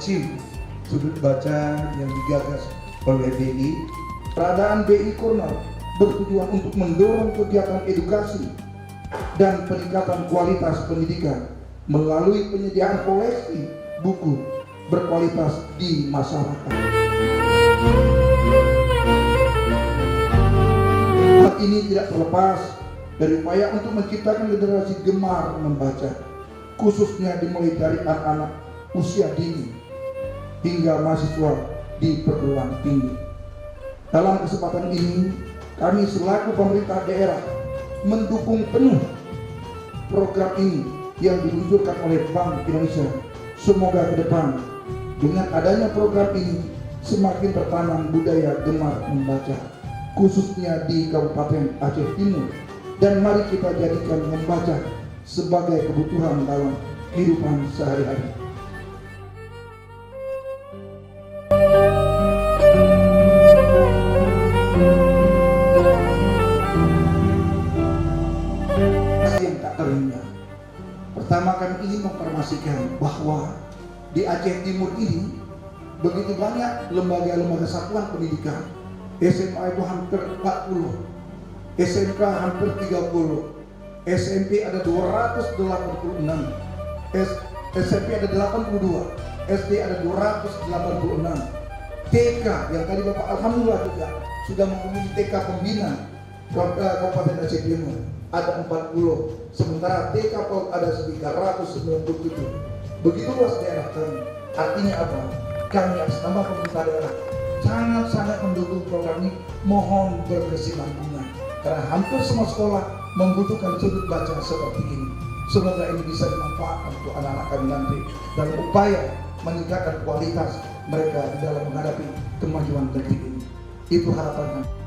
musim sudut baca yang digagas oleh BI. Peradaan BI Corner bertujuan untuk mendorong kegiatan edukasi dan peningkatan kualitas pendidikan melalui penyediaan koleksi buku berkualitas di masyarakat. Hal ini tidak terlepas dari upaya untuk menciptakan generasi gemar membaca, khususnya dimulai dari anak-anak usia dini hingga mahasiswa di perguruan tinggi. Dalam kesempatan ini, kami selaku pemerintah daerah mendukung penuh program ini yang diluncurkan oleh Bank Indonesia. Semoga ke depan dengan adanya program ini semakin tertanam budaya gemar membaca, khususnya di Kabupaten Aceh Timur, dan mari kita jadikan membaca sebagai kebutuhan dalam kehidupan sehari-hari. Yang tak terhingga. Pertama, kami ingin mempermastikan bahwa di Aceh Timur ini begitu banyak lembaga-lembaga satuan pendidikan. SMA itu hampir 40, SMK hampir 30, SMP ada 286, SMP ada 82, SD ada 286, TK yang tadi Bapak alhamdulillah juga sudah mempunyai TK pembina Kabupaten Aceh Timur ada 40, sementara TK PAUD ada 397. Begitu luas daerah kami. Artinya apa? Kami atas nama pemerintah daerah sangat-sangat mendukung program ini. Mohon berkesinambungan karena hampir semua sekolah membutuhkan sudut baca seperti ini. Semoga ini bisa dimanfaatkan untuk anak-anak kami nanti dalam upaya meningkatkan kualitas mereka di dalam menghadapi kemajuan negeri ini. Itu harapan kami.